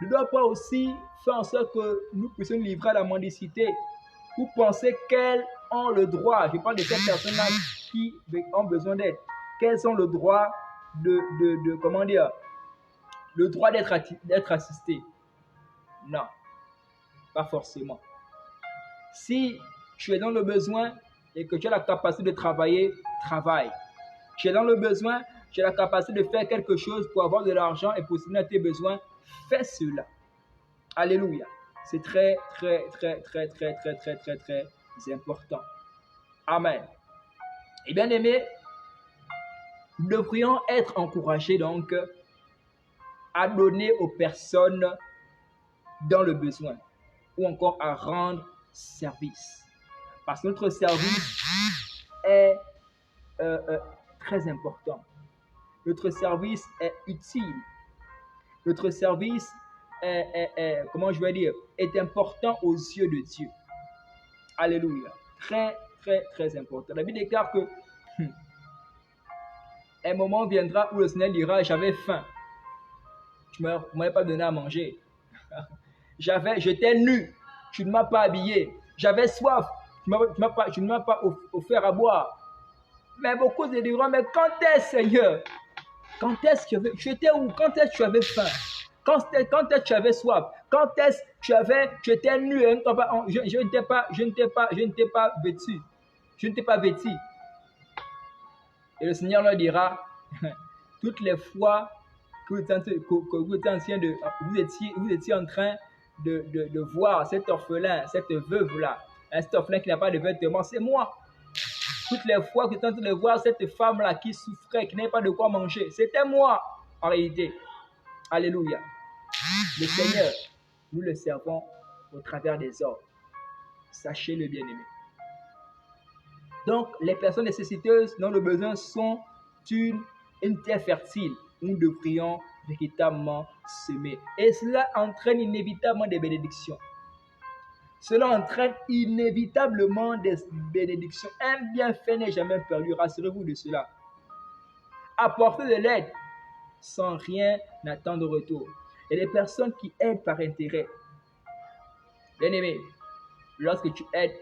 A: ne doit pas aussi faire en sorte que nous puissions nous livrer à la mendicité ou penser qu'elles ont le droit, je parle de ces personnes-là qui ont besoin d'aide, qu'elles ont le droit le droit d'être assistées. Non, pas forcément. Si tu es dans le besoin et que tu as la capacité de travailler, travaille. Tu es dans le besoin, tu as la capacité de faire quelque chose pour avoir de l'argent et pour soutenir tes besoins, fais cela. Alléluia. C'est très, très, très, très, très, très, très, très, très important. Amen. Et bien aimé, nous devrions être encouragés donc à donner aux personnes dans le besoin ou encore à rendre service. Parce que notre service est très important. Notre service est utile. Notre service est important aux yeux de Dieu. Alléluia. Très, très, très important. La Bible déclare que un moment viendra où le Seigneur dira, j'avais faim. Tu ne m'avais pas donné à manger. J'étais nu. Tu ne m'as pas habillé. J'avais soif. Tu ne m'as pas offert à boire. Mais beaucoup te diront, mais quand est-ce, Seigneur? Quand est-ce que tu étais où? Quand est-ce que tu avais faim? Quand est-ce que tu avais soif? Quand est-ce que tu étais nu? Je ne t'ai pas vêtu. Je ne t'ai pas vêtu. Et le Seigneur leur dira, toutes les fois que vous étiez en train de voir cet orphelin, cette veuve-là, cet orphelin qui n'a pas de vêtements, c'est moi. Toutes les fois que tu es en train de voir cette femme-là qui souffrait, qui n'avait pas de quoi manger, c'était moi, en réalité. Alléluia. Le Seigneur, nous le servons au travers des hommes. Sachez-le, bien-aimé. Donc, les personnes nécessiteuses dans le besoin sont une terre fertile où nous devrions véritablement semer. Et cela entraîne inévitablement des bénédictions. Cela entraîne inévitablement des bénédictions. Un bienfait n'est jamais perdu. Rassurez-vous de cela. Apporter de l'aide sans rien attendre de retour. Et les personnes qui aident par intérêt. Bien aimé, lorsque tu aides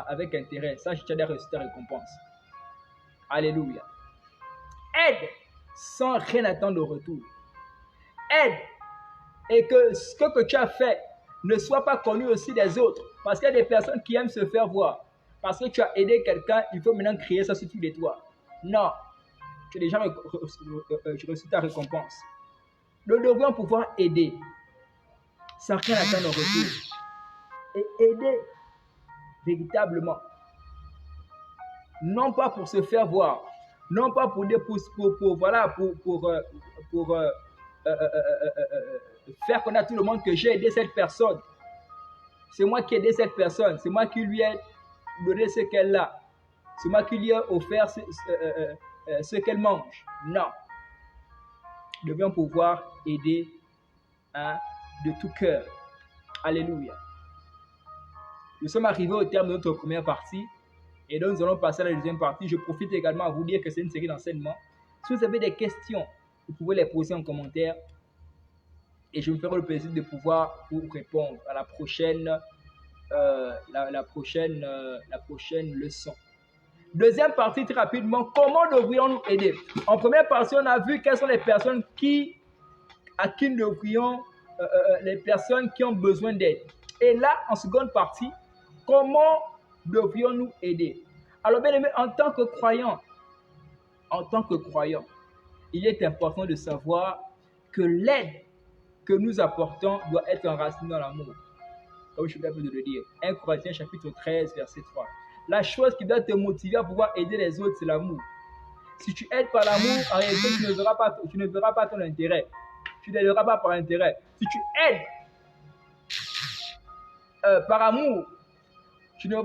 A: avec intérêt, sache que tu as des résultats et récompenses. Alléluia. Aide sans rien attendre de retour. Aide et que ce que tu as fait ne soit pas connu aussi des autres. Parce qu'il y a des personnes qui aiment se faire voir. Parce que tu as aidé quelqu'un, il faut maintenant crier ça sur tous les toits. Non. Tu as déjà reçu ta récompense. Nous devons pouvoir aider sans rien attendre en retour. Et aider véritablement. Non pas pour se faire voir. Non pas pour faire connaître à tout le monde que j'ai aidé cette personne. C'est moi qui ai aidé cette personne. C'est moi qui lui ai donné ce qu'elle a. C'est moi qui lui ai offert ce qu'elle mange. Non. Nous devons pouvoir aider de tout cœur. Alléluia. Nous sommes arrivés au terme de notre première partie. Et donc, nous allons passer à la deuxième partie. Je profite également à vous dire que c'est une série d'enseignements. Si vous avez des questions, vous pouvez les poser en commentaire. Et je me ferai le plaisir de pouvoir vous répondre à la prochaine, la prochaine leçon. Deuxième partie, très rapidement, comment devrions-nous aider? En première partie, on a vu quelles sont les personnes à qui nous devrions, les personnes qui ont besoin d'aide. Et là, en seconde partie, comment devrions-nous aider? Alors, bien aimé, en tant que croyant, il est important de savoir que l'aide que nous apportons doit être enracinée dans l'amour. Comme je suis capable de le dire. 1 Corinthiens chapitre 13, verset 3. La chose qui doit te motiver à pouvoir aider les autres, c'est l'amour. Si tu aides par l'amour, en réalité, tu ne verras pas ton intérêt. Tu n'aideras pas par intérêt. Si tu aides par amour, tu ne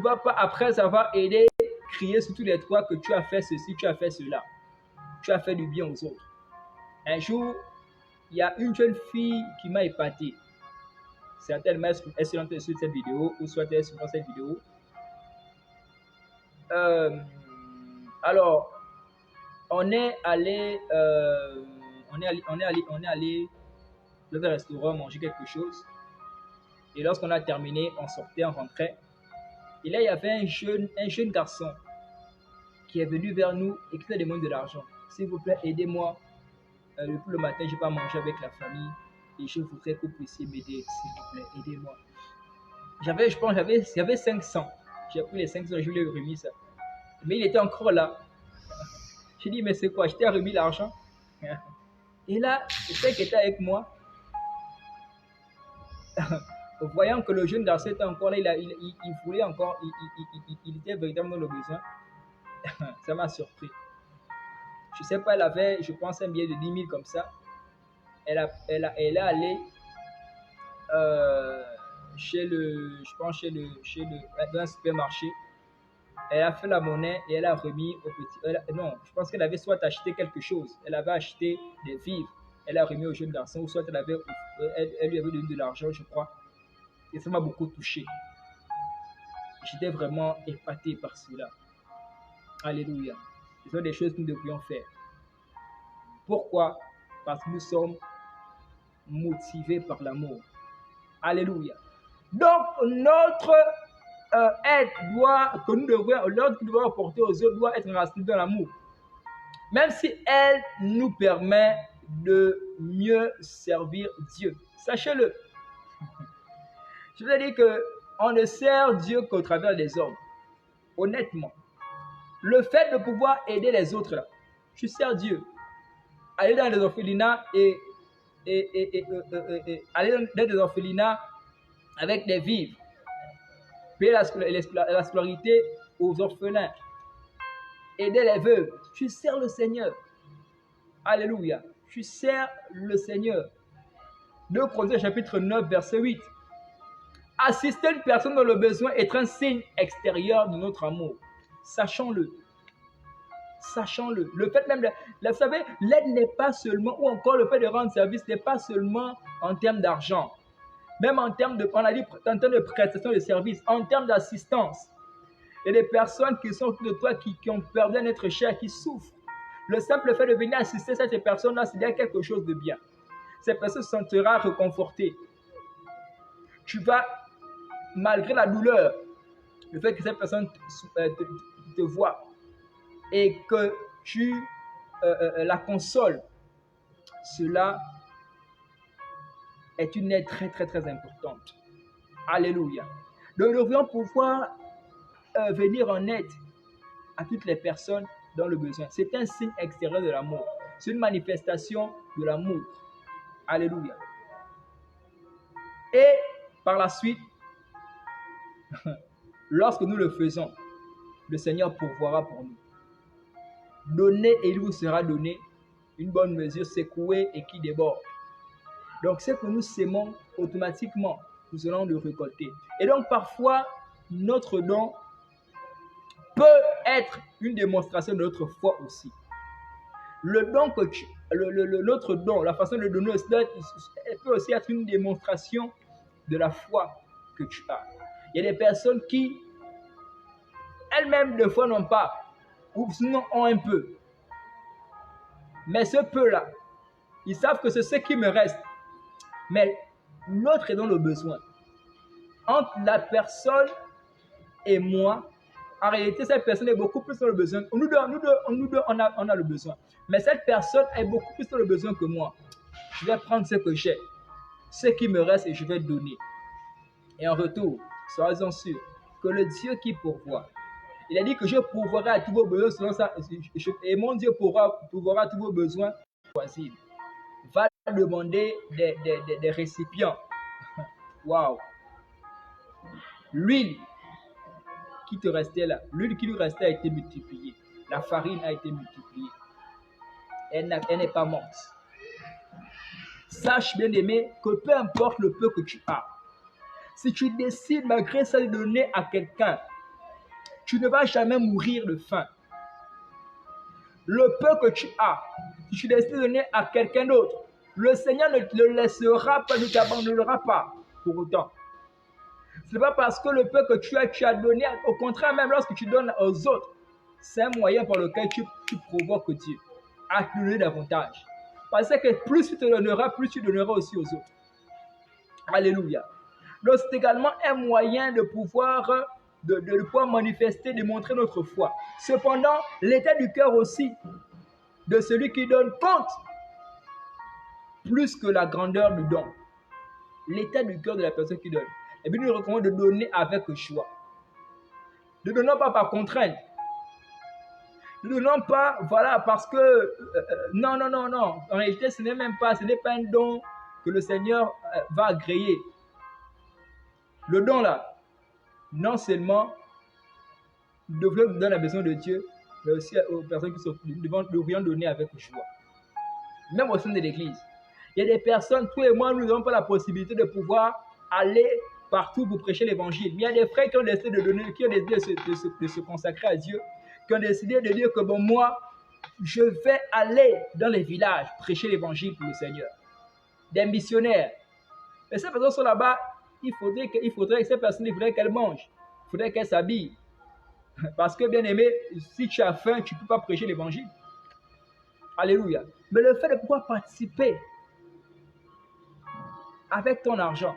A: vas pas après avoir aidé, crier sur tous les toits que tu as fait ceci, tu as fait cela. Tu as fait du bien aux autres. Un jour, il y a une jeune fille qui m'a épaté. Certainement, elle se lance sur cette vidéo ou soit elle se lance cette vidéo. Alors, on est allé dans un restaurant manger quelque chose. Et lorsqu'on a terminé, on sortait, on rentrait. Et là, il y avait un jeune garçon qui est venu vers nous et qui nous a demandé de l'argent. S'il vous plaît, aidez-moi. Depuis le matin, je n'ai pas mangé avec la famille. Et je voudrais que vous puissiez m'aider, s'il vous plaît, aidez-moi. J'avais 500. J'ai pris les 500, je lui ai remis ça. Mais il était encore là. J'ai dit, mais c'est quoi? Je t'ai remis l'argent. Et là, celui qui était avec moi, voyant que le jeune garçon était encore là, il voulait encore, il était véritablement dans le besoin. Ça m'a surpris. Je ne sais pas, elle avait, je pense, un billet de 10 000 comme ça. Elle est allée dans un supermarché. Elle a fait la monnaie et elle a remis au petit. Non, je pense qu'elle avait soit acheté quelque chose. Elle avait acheté des vivres. Elle a remis au jeune garçon, ou soit elle lui avait donné de l'argent, je crois. Et ça m'a beaucoup touché. J'étais vraiment épaté par cela. Alléluia. Ce sont des choses que nous devrions faire. Pourquoi? Parce que nous sommes motivés par l'amour. Alléluia. Donc, notre aide que nous devons apporter aux autres doit être enracinée dans l'amour. Même si elle nous permet de mieux servir Dieu. Sachez-le. Je veux dire qu'on ne sert Dieu qu'au travers des hommes. Honnêtement. Le fait de pouvoir aider les autres, là, tu sers Dieu. Aller dans les orphelinats aller dans des orphelinats avec des vivres. Payer la scolarité aux orphelins. Aider les veuves. Tu sers le Seigneur. Alléluia. Tu sers le Seigneur. 2 Corinthiens chapitre 9, verset 8. Assister une personne dans le besoin est un signe extérieur de notre amour. Sachons-le. Sachons-le. Le fait même vous savez, l'aide n'est pas seulement, ou encore le fait de rendre service n'est pas seulement en termes d'argent. Même en termes de, on a dit, en termes de prestation de service, en termes d'assistance. Il y a des personnes qui sont autour de toi qui ont perdu un être cher, qui souffrent. Le simple fait de venir assister cette personne-là, c'est déjà quelque chose de bien. Cette personne se sentira réconfortée. Tu vas malgré la douleur, le fait que cette personne te voit et que tu la consoles, cela est une aide très, très, très importante. Alléluia. Donc, nous devrions pouvoir venir en aide à toutes les personnes dans le besoin. C'est un signe extérieur de l'amour. C'est une manifestation de l'amour. Alléluia. Et par la suite, lorsque nous le faisons, le Seigneur pourvoira pour nous. Donnez et il vous sera donné, une bonne mesure secouée et qui déborde. Donc, ce que nous sémons, automatiquement, nous allons le récolter. Et donc, parfois, notre don peut être une démonstration de notre foi aussi. Le don que notre don, la façon de donner, elle peut aussi être une démonstration de la foi que tu as. Il y a des personnes qui, elles-mêmes, des fois, n'ont pas, ou sinon ont un peu. Mais ce peu-là, ils savent que c'est ce qui me reste. Mais l'autre est dans le besoin. Entre la personne et moi, en réalité, cette personne est beaucoup plus dans le besoin. Nous deux, on a le besoin. Mais cette personne est beaucoup plus dans le besoin que moi. Je vais prendre ce que j'ai, ce qui me reste et je vais donner. Et en retour, soyez-en sûrs que le Dieu qui pourvoit, il a dit que je pourvoirai à tous vos besoins selon ça. Et mon Dieu pourvoira à tous vos besoins. Va demander des récipients. Waouh! L'huile qui te restait là, l'huile qui lui restait a été multipliée. La farine a été multipliée. Elle n'est pas morte. Sache, bien-aimé, que peu importe le peu que tu as, si tu décides malgré ça de donner à quelqu'un, tu ne vas jamais mourir de faim. Le peu que tu as, si tu décides de donner à quelqu'un d'autre, le Seigneur ne te le laissera pas, ne t'abandonnera pas pour autant. Ce n'est pas parce que le peu que tu as donné, au contraire, même lorsque tu donnes aux autres, c'est un moyen par lequel tu provoques Dieu à te donner davantage. Parce que plus tu te donneras, plus tu donneras aussi aux autres. Alléluia. Donc c'est également un moyen de pouvoir manifester, de montrer notre foi. Cependant, l'état du cœur aussi de celui qui donne compte plus que la grandeur du don. L'état du cœur de la personne qui donne. Et bien, nous recommandons de donner avec le choix. Ne donnons pas par contrainte. Ne donnons pas, voilà, parce que, non. En réalité, ce n'est pas un don que le Seigneur va agréer. Le don là, non seulement nous devrions donner la maison de Dieu, mais aussi aux personnes qui devrions donner avec le choix. Même au sein de l'Église. Il y a des personnes, toi et moi, nous n'avons pas la possibilité de pouvoir aller partout pour prêcher l'évangile. Mais il y a des frères qui ont décidé de donner, qui ont décidé de se consacrer à Dieu, qui ont décidé de dire que bon, moi, je vais aller dans les villages prêcher l'évangile pour le Seigneur. Des missionnaires. Et ces personnes sont là-bas, il faudrait que ces personnes, il faudrait qu'elles mangent. Il faudrait qu'elles s'habillent. Parce que, bien aimé, si tu as faim, tu ne peux pas prêcher l'évangile. Alléluia. Mais le fait de pouvoir participer avec ton argent,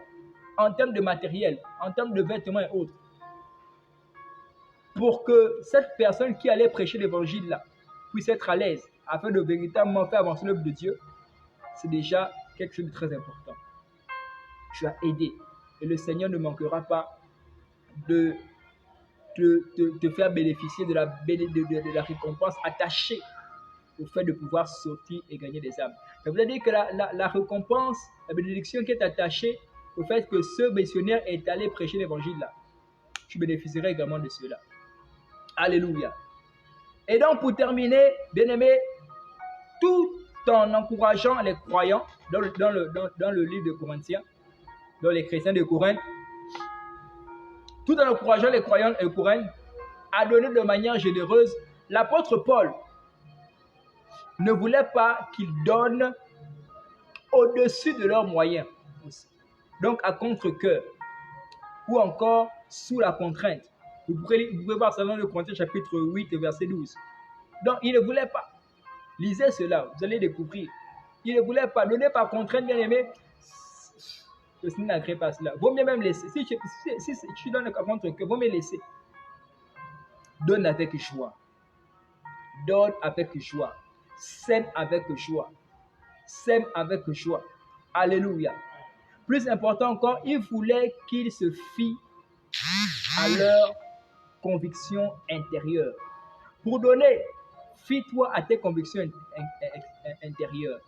A: en termes de matériel, en termes de vêtements et autres, pour que cette personne qui allait prêcher l'évangile là puisse être à l'aise, afin de véritablement faire avancer l'œuvre de Dieu, c'est déjà quelque chose de très important. Tu as aidé, et le Seigneur ne manquera pas de te faire bénéficier de la récompense attachée au fait de pouvoir sortir et gagner des âmes. Ça veut dire que la récompense, la bénédiction qui est attachée au fait que ce missionnaire est allé prêcher l'évangile là, tu bénéficierais également de cela. Alléluia. Et donc pour terminer, bien-aimé, tout en encourageant les croyants dans le livre de Corinthiens, dans les chrétiens de Corinthe, tout en encourageant les croyants de Corinthe à donner de manière généreuse, l'apôtre Paul ne voulait pas qu'ils donnent au-dessus de leurs moyens. Donc à contre-cœur, ou encore sous la contrainte. Vous pouvez voir ça dans le Corinthiens chapitre 8, verset 12. Donc il ne voulait pas. Lisez cela, vous allez découvrir. Il ne voulait pas donner par contrainte, bien aimé. Le Seigneur n'agrée pas cela. Vaut mieux même laisser. Si tu donnes contre cœur, vaut mieux laisser. Donne avec joie. Donne avec joie. Sème avec joie. Sème avec joie. Alléluia. Plus important encore, il voulait qu'ils se fient à leur conviction intérieure. Pour donner, fie-toi à tes convictions intérieures.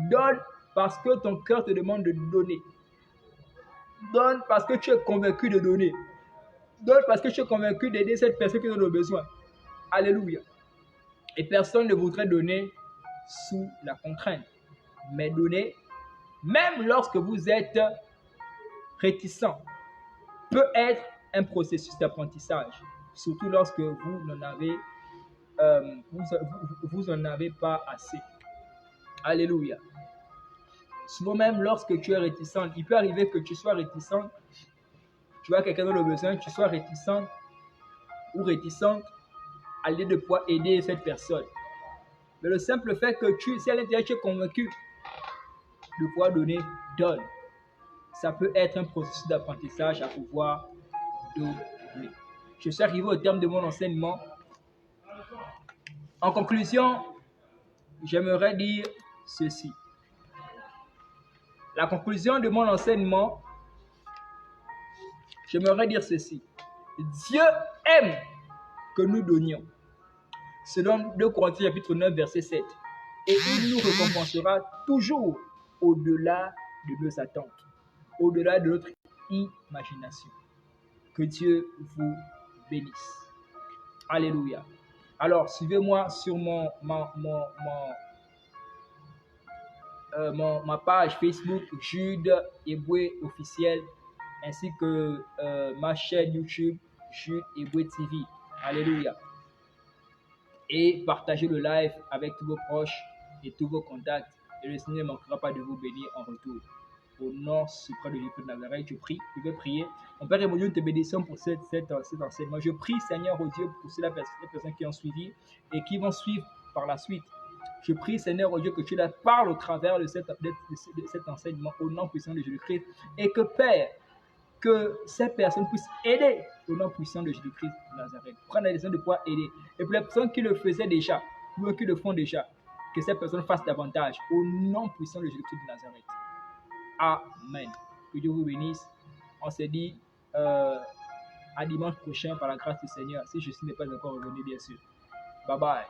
A: Donne parce que ton cœur te demande de donner. Donne parce que tu es convaincu de donner. Donne parce que tu es convaincu d'aider cette personne qui en a besoin. Alléluia. Et personne ne voudrait donner sous la contrainte. Mais donner, même lorsque vous êtes réticent, peut être un processus d'apprentissage. Surtout lorsque vous n'en avez, vous en avez pas assez. Alléluia. Souvent même lorsque tu es réticent, il peut arriver que tu sois réticent, tu vois quelqu'un dans le besoin, tu sois réticent ou réticente à l'idée de pouvoir aider cette personne. Mais le simple fait que si à l'intérieur tu es convaincu de pouvoir donner, donne. Ça peut être un processus d'apprentissage à pouvoir donner. Je suis arrivé au terme de mon enseignement. En conclusion, j'aimerais dire ceci. La conclusion de mon enseignement, j'aimerais dire ceci. Dieu aime que nous donnions. Selon 2 Corinthiens chapitre 9, verset 7. Et il nous récompensera toujours au-delà de nos attentes, au-delà de notre imagination. Que Dieu vous bénisse. Alléluia. Alors, suivez-moi sur ma page Facebook, Jude Eboué officiel, ainsi que ma chaîne YouTube, Jude Eboué TV. Alléluia. Et partagez le live avec tous vos proches et tous vos contacts. Et le Seigneur ne manquera pas de vous bénir en retour. Au nom suprême de Jésus de Nazareth, je vais prier. Mon Père et mon Dieu, nous te bénissons pour cet enseignement. Je prie, Seigneur, au Dieu, pour les personnes qui ont suivi et qui vont suivre par la suite. Je prie, Seigneur, au Dieu, que tu leur parles au travers de cet enseignement au nom puissant de Jésus-Christ. Et que, Père, que ces personnes puissent aider au nom puissant de Jésus-Christ de Nazareth. Prendre la décision de pouvoir aider. Et pour les personnes qui le faisaient déjà, ou qui le font déjà, que ces personnes fassent davantage au nom puissant de Jésus-Christ de Nazareth. Amen. Que Dieu vous bénisse. On se dit à dimanche prochain par la grâce du Seigneur. Si Jésus n'est pas encore revenu, bien sûr. Bye bye.